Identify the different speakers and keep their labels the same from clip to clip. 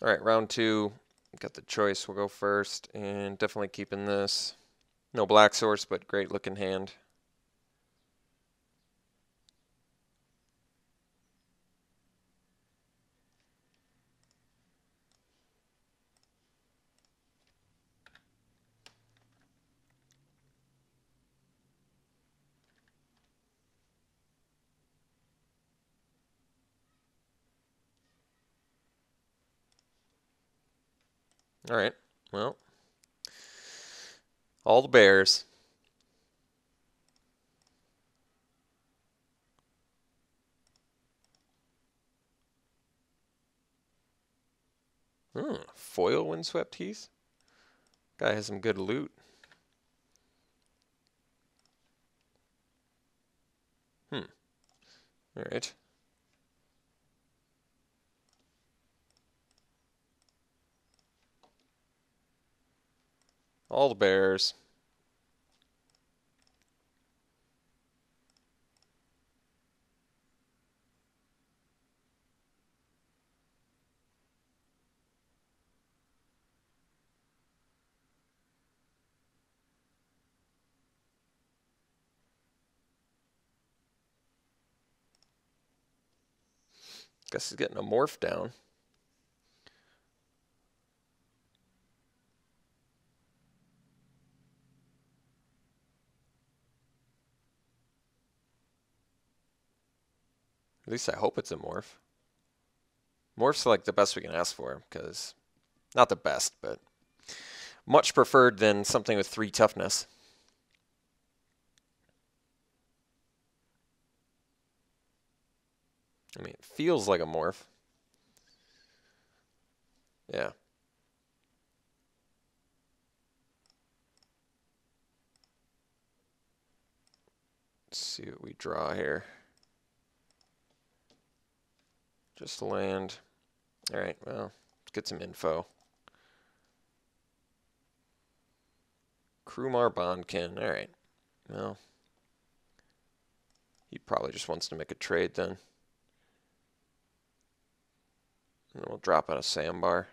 Speaker 1: All right, round 2. Got the choice. We'll go first, and definitely keeping this. No black source, but great looking hand. All right, well, all the bears. Foil windswept heath. Guy has some good loot. All right. All the bears. Guess he's getting a morph down. At least I hope it's a morph. Morph's like the best we can ask for, because not the best, but much preferred than something with 3 toughness. I mean, it feels like a morph. Yeah. Let's see what we draw here. Just land. All right, well, let's get some info. Krumar Bondkin. All right. Well, he probably just wants to make a trade then. And then we'll drop on a sandbar.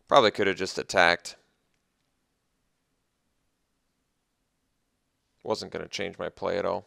Speaker 1: Probably could have just attacked. Wasn't going to change my play at all.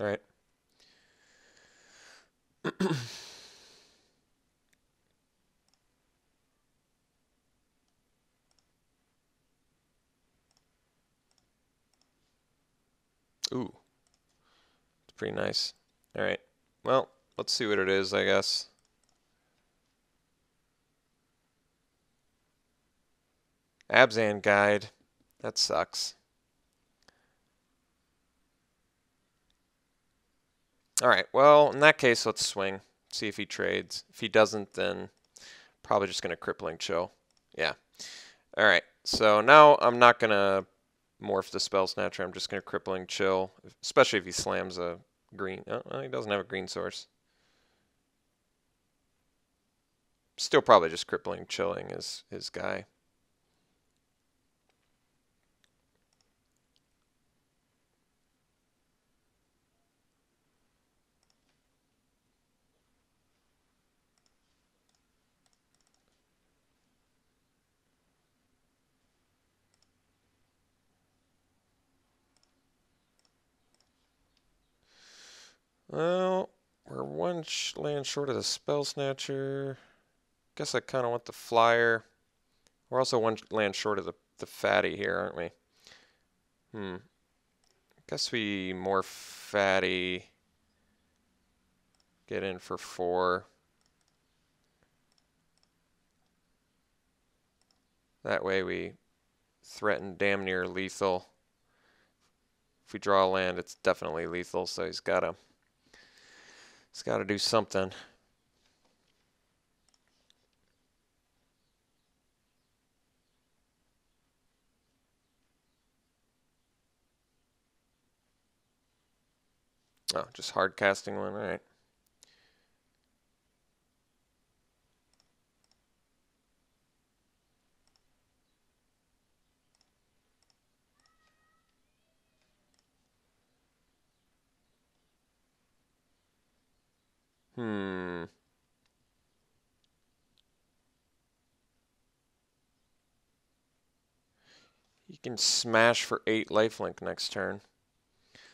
Speaker 1: All right. Ooh. It's pretty nice. All right. Well, let's see what it is, I guess. Abzan guide. That sucks. All right. Well, in that case, let's swing. See if he trades. If he doesn't, then probably just going to crippling chill. Yeah. All right. So now I'm not going to morph the Spell Snatcher. I'm just going to crippling chill, especially if he slams a green. Oh, he doesn't have a green source. Still probably just crippling chilling his guy. Well, we're one land short of the Spell Snatcher. Guess I kind of want the flyer. We're also one land short of the fatty here, aren't we? Guess we morph fatty. Get in for 4. That way we threaten damn near lethal. If we draw a land, it's definitely lethal, so he's gotta do something. Oh, just hard casting one. All right. Hmm. You can smash for 8 lifelink next turn.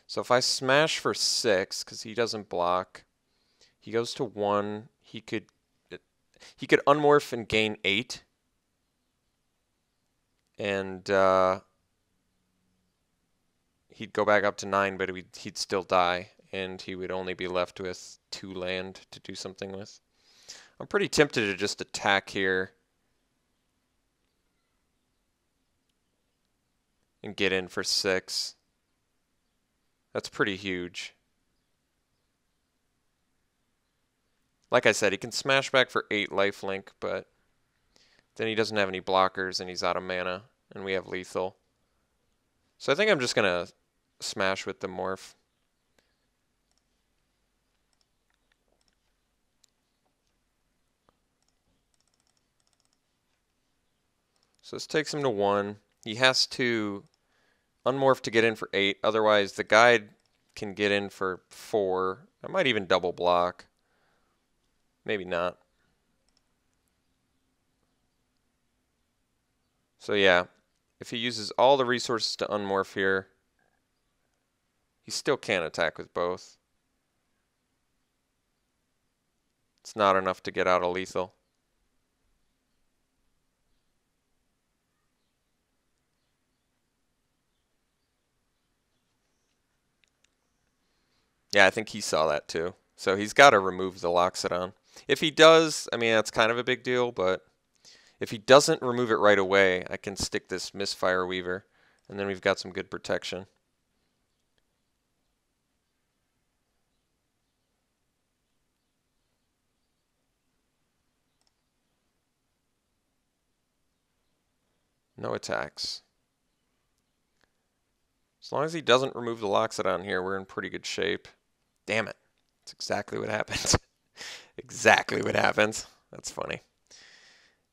Speaker 1: So if I smash for 6, because he doesn't block, he goes to 1. He could unmorph and gain 8. And he'd go back up to 9, but he'd still die. And he would only be left with 2 land to do something with. I'm pretty tempted to just attack here and get in for 6. That's pretty huge. Like I said, he can smash back for 8 lifelink, but then he doesn't have any blockers and he's out of mana, and we have lethal. So I think I'm just going to smash with the morph. So this takes him to 1. He has to unmorph to get in for 8. Otherwise, the guide can get in for 4. I might even double block. Maybe not. So yeah, if he uses all the resources to unmorph here, he still can't attack with both. It's not enough to get out of lethal. Yeah, I think he saw that too. So he's got to remove the Loxodon. If he does, I mean, that's kind of a big deal, but if he doesn't remove it right away, I can stick this Misfire Weaver, and then we've got some good protection. No attacks. As long as he doesn't remove the Loxodon here, we're in pretty good shape. Damn it. That's exactly what happens. Exactly what happens. That's funny.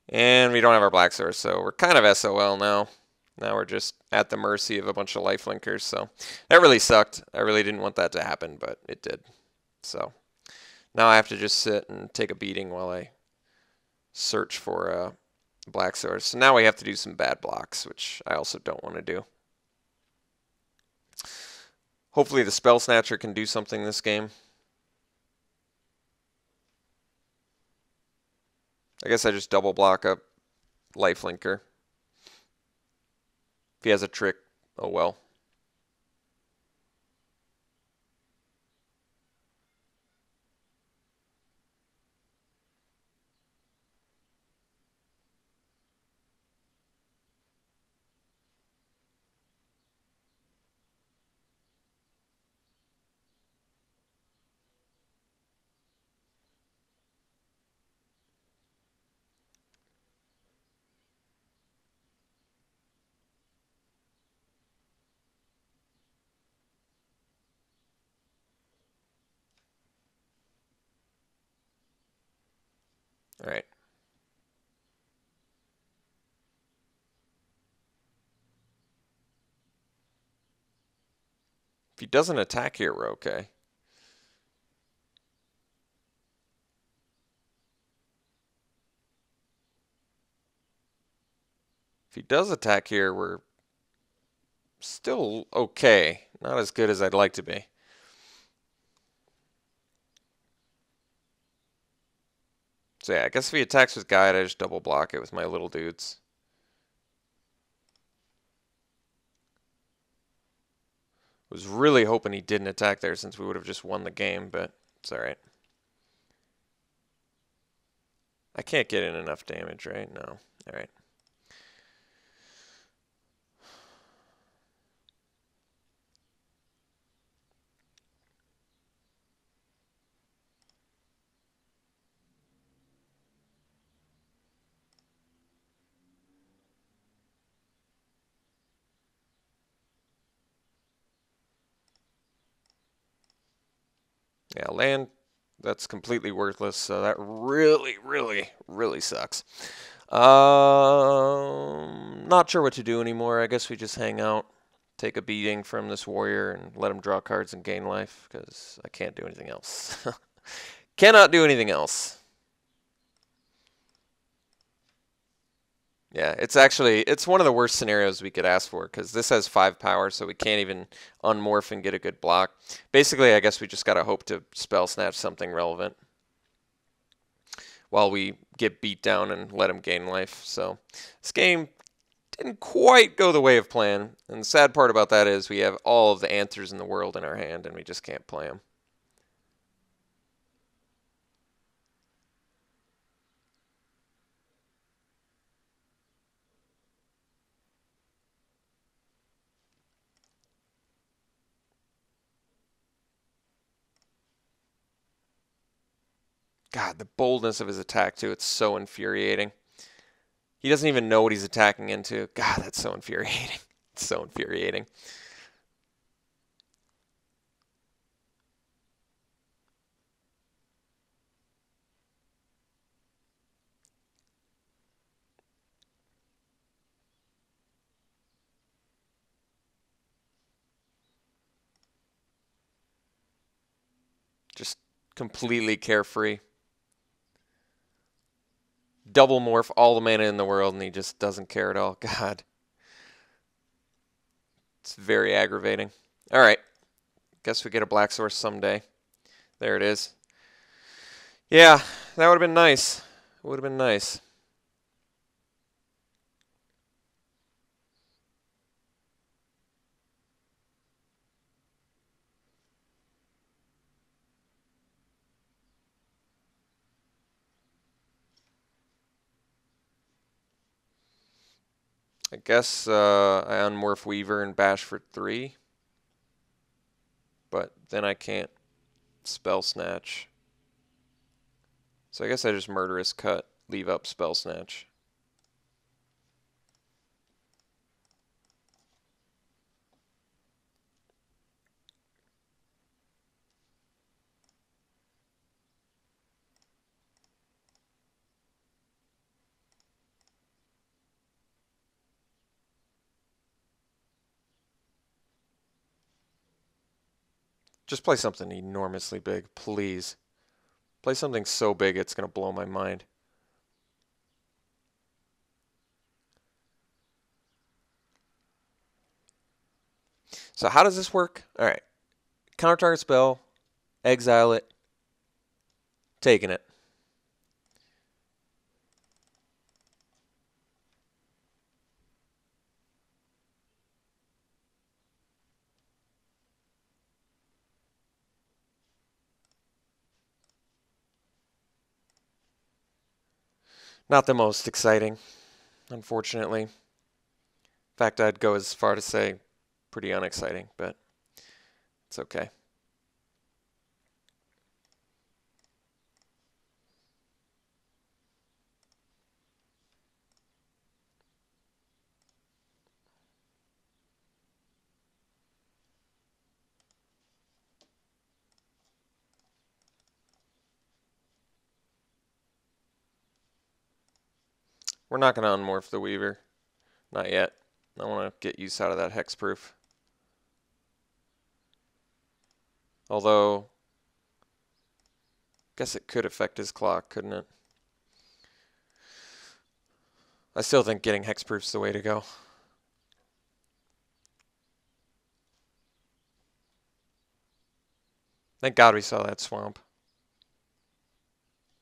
Speaker 1: And we don't have our Black Source, so we're kind of SOL now. Now we're just at the mercy of a bunch of lifelinkers, so that really sucked. I really didn't want that to happen, but it did. So now I have to just sit and take a beating while I search for a Black Source. So now we have to do some bad blocks, which I also don't want to do. Hopefully the Spell Snatcher can do something this game. I guess I just double block a lifelinker. If he has a trick, oh well. All right. If he doesn't attack here, we're okay. If he does attack here, we're still okay. Not as good as I'd like to be. So yeah, I guess if he attacks with Guide, I just double block it with my little dudes. Was really hoping he didn't attack there since we would have just won the game, but it's alright. I can't get in enough damage, right? No. Alright. Yeah, land, that's completely worthless, so that really, really, really sucks. Not sure what to do anymore. I guess we just hang out, take a beating from this warrior, and let him draw cards and gain life, because I can't do anything else. Cannot do anything else. Yeah, it's one of the worst scenarios we could ask for, because this has 5 power, so we can't even unmorph and get a good block. Basically, I guess we just gotta hope to spell snatch something relevant while we get beat down and let him gain life. So this game didn't quite go the way of plan, and the sad part about that is we have all of the answers in the world in our hand, and we just can't play them. God, the boldness of his attack, too, it's so infuriating. He doesn't even know what he's attacking into. God, that's so infuriating. It's so infuriating. Just completely carefree. Double morph all the mana in the world, and he just doesn't care at all. God. It's very aggravating. All right. Guess we get a black source someday. There it is. Yeah, that would have been nice. It would have been nice. I guess I unmorph Weaver and bash for 3. But then I can't spell snatch. So I guess I just murderous cut, leave up spell snatch. Just play something enormously big, please. Play something so big it's going to blow my mind. So how does this work? All right. Counter target spell, exile it, taking it. Not the most exciting, unfortunately. In fact, I'd go as far to say pretty unexciting, but it's okay. We're not going to unmorph the Weaver. Not yet. I want to get use out of that hexproof. Although, I guess it could affect his clock, couldn't it? I still think getting hexproof's the way to go. Thank God we saw that swamp.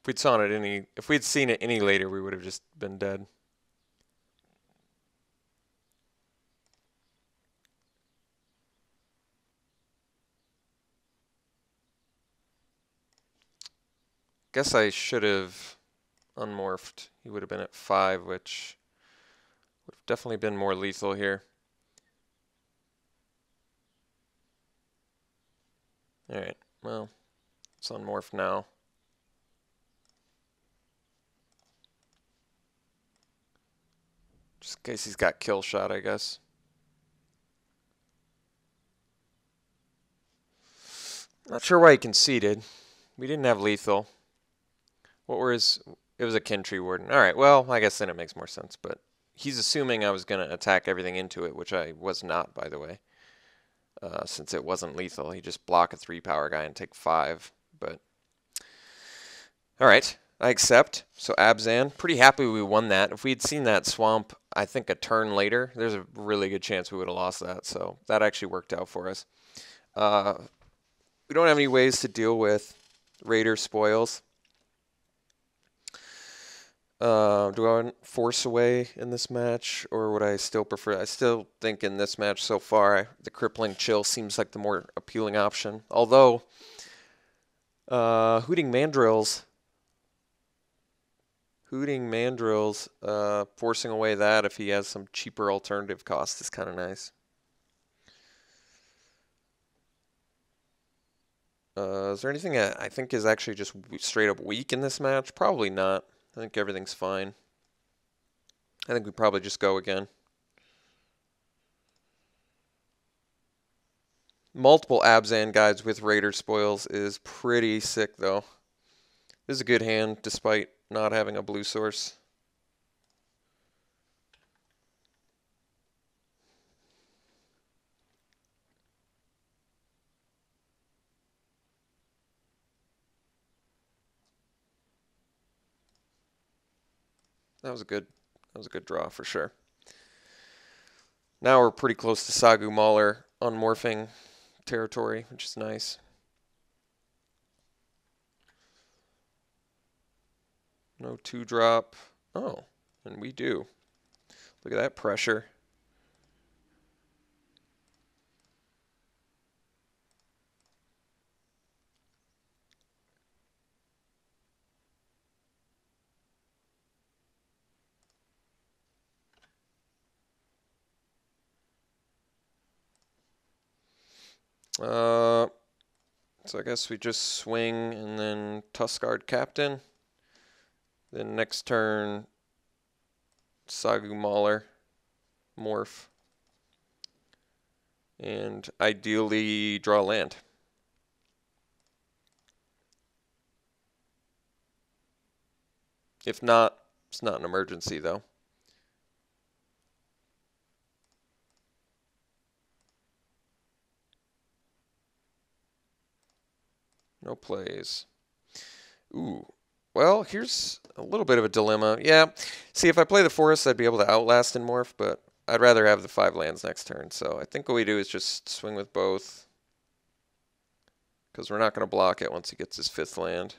Speaker 1: If we'd seen it any later, we would have just been dead. Guess I should have unmorphed. He would have been at 5, which would have definitely been more lethal here. Alright, well, let's unmorph now. Just in case he's got kill shot, I guess. Not sure why he conceded. We didn't have lethal. What were his... It was a kin tree warden. Alright, well, I guess then it makes more sense, but he's assuming I was going to attack everything into it, which I was not, by the way. Since it wasn't lethal. He just block a 3-power guy and take 5, but... Alright, I accept. So Abzan, pretty happy we won that. If we had seen that swamp, I think a turn later, there's a really good chance we would have lost that, so that actually worked out for us. We don't have any ways to deal with Raider spoils. Do I force away in this match, or would I still prefer? I still think in this match so far, the crippling chill seems like the more appealing option. Although, Hooting Mandrills, forcing away that if he has some cheaper alternative cost is kind of nice. Is there anything I think is actually just straight up weak in this match? Probably not. I think everything's fine. I think we probably just go again. Multiple Abzan guides with Raider spoils is pretty sick, though. This is a good hand, despite not having a blue source. That was a good draw for sure. Now we're pretty close to Sagu Mauler unmorphing territory, which is nice. No 2-drop. Oh, and we do. Look at that pressure. So I guess we just swing and then Tuskard Captain. Then next turn, Sagu Mauler, morph. And ideally draw land. If not, it's not an emergency though. No plays. Ooh. Well, here's a little bit of a dilemma. Yeah, see, if I play the forest, I'd be able to outlast and morph, but I'd rather have the 5 lands next turn. So I think what we do is just swing with both, because we're not going to block it once he gets his 5th land.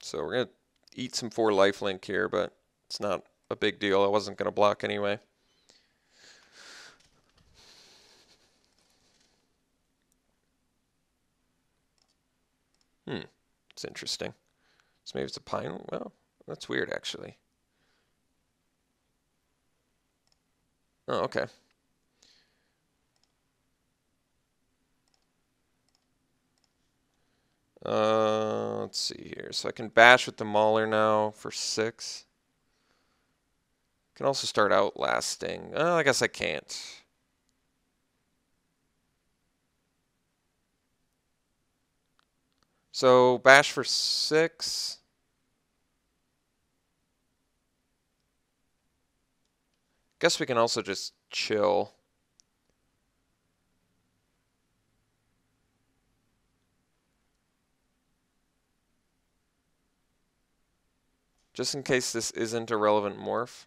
Speaker 1: So we're going to eat some 4 lifelink here, but it's not a big deal. I wasn't going to block anyway. It's interesting. So maybe it's a pine. Well, that's weird, actually. Oh, okay. Let's see here. So I can bash with the Mauler now for 6. Can also start outlasting. I guess I can't. So bash for 6. Guess we can also just chill. Just in case this isn't a relevant morph.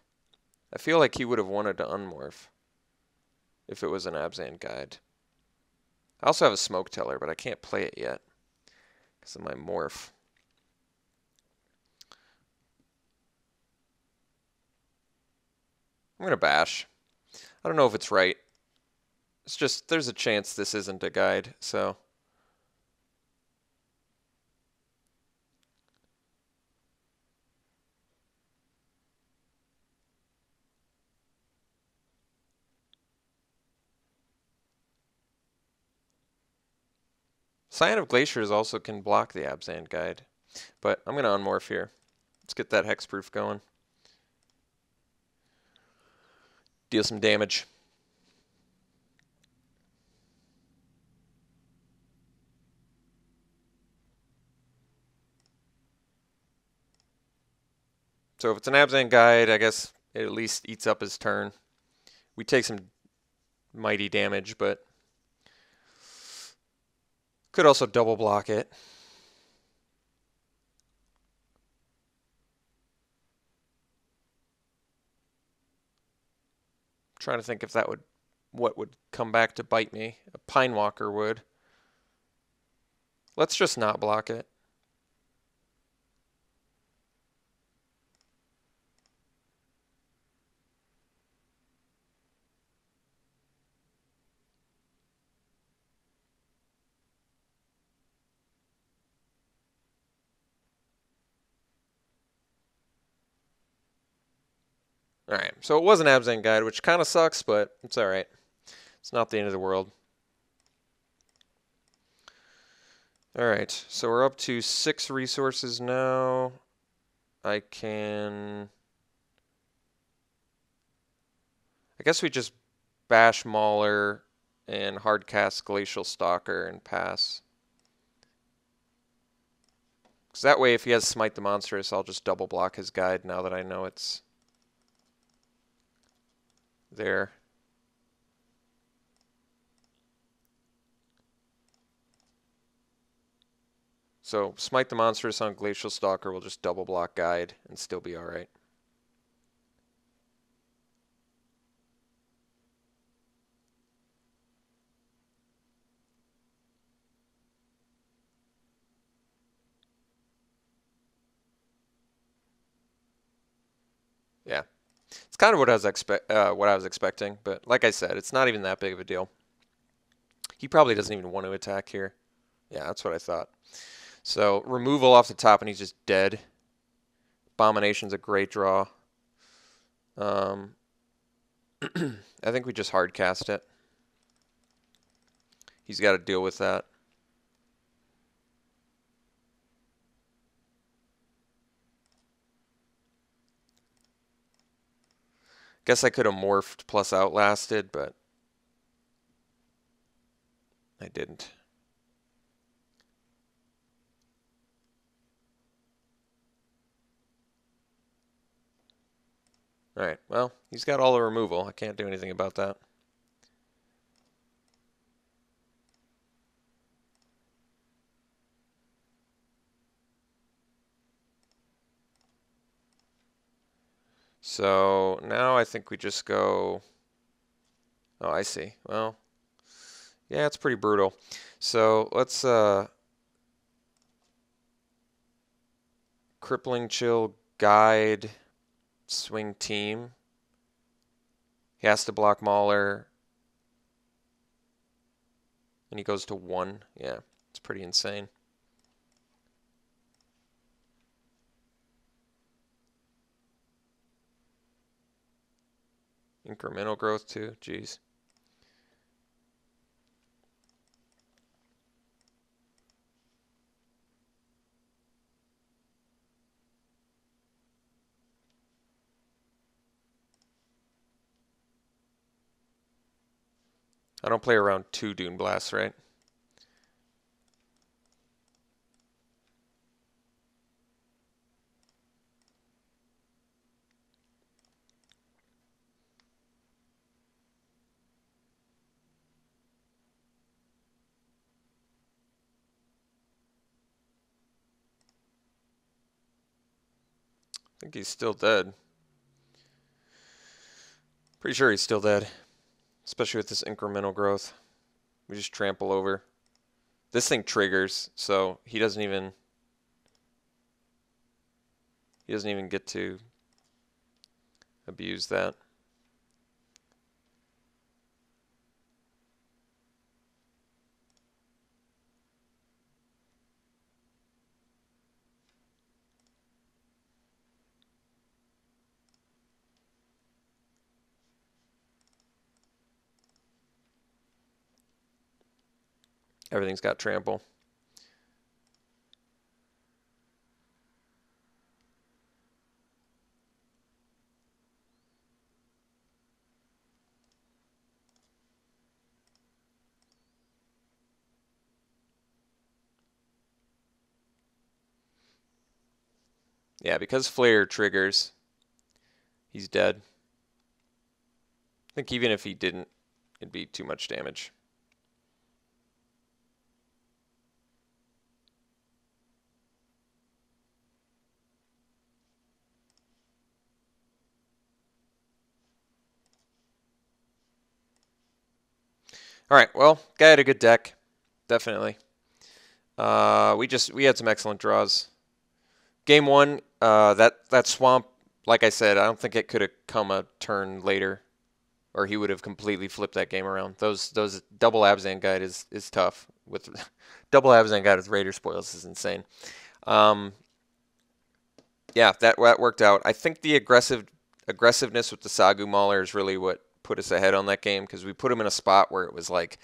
Speaker 1: I feel like he would have wanted to unmorph if it was an Abzan guide. I also have a Smoke Teller, but I can't play it yet because of my morph. I'm going to bash. I don't know if it's right. It's just, there's a chance this isn't a guide, so. Scion of Glaciers also can block the Abzan Guide, but I'm going to unmorph here. Let's get that hexproof going. Deal some damage. So if it's an Abzan Guide, I guess it at least eats up his turn. We take some mighty damage, but could also double block it. Trying to think if that would, what would come back to bite me. A Pine Walker would. Let's just not block it. Alright, so it was an Abzan Guide, which kind of sucks, but it's alright. It's not the end of the world. Alright, so we're up to 6 resources now. I guess we just bash Mauler and hardcast Glacial Stalker and pass. Because that way, if he has Smite the Monstrous, I'll just double block his guide now that I know it's there. So Smite the Monstrous on Glacial Stalker will just double block guide and still be alright. Yeah, it's kind of what I was expecting, but like I said, it's not even that big of a deal. He probably doesn't even want to attack here. Yeah, that's what I thought. So removal off the top, and he's just dead. Abomination's a great draw. I think we just hard cast it. He's got to deal with that. Guess I could have morphed plus outlasted, but I didn't. Alright, well, he's got all the removal. I can't do anything about that. So now I think we just go... Oh, I see. Well, yeah, it's pretty brutal. So let's Crippling Chill, Guide, Swing Team. He has to block Mauler. And he goes to 1. Yeah, it's pretty insane. Incremental growth too, jeez. I don't play around 2 Dune Blasts, right? I think he's still dead. Pretty sure he's still dead. Especially with this incremental growth. We just trample over. This thing triggers, so he doesn't even get to abuse that. Everything's got trample. Yeah, because Flare triggers, he's dead. I think even if he didn't, it'd be too much damage. All right, well, guy had a good deck, definitely. We had some excellent draws. Game one, that swamp, like I said, I don't think it could have come a turn later, or he would have completely flipped that game around. Those double Abzan guide is tough. With double Abzan guide with Raider spoils is insane. Yeah, that worked out. I think the aggressiveness with the Sagu Mauler is really what put us ahead on that game, because we put him in a spot where it was like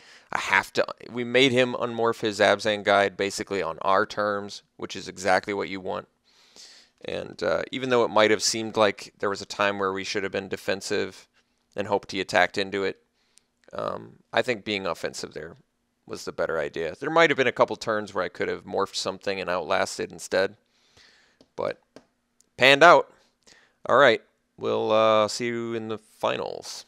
Speaker 1: we made him unmorph his Abzan guide basically on our terms, which is exactly what you want. And even though it might have seemed like there was a time where we should have been defensive and hoped he attacked into it, I think being offensive there was the better idea. There might have been a couple turns where I could have morphed something and outlasted instead, but panned out. All right, we'll see you in the finals.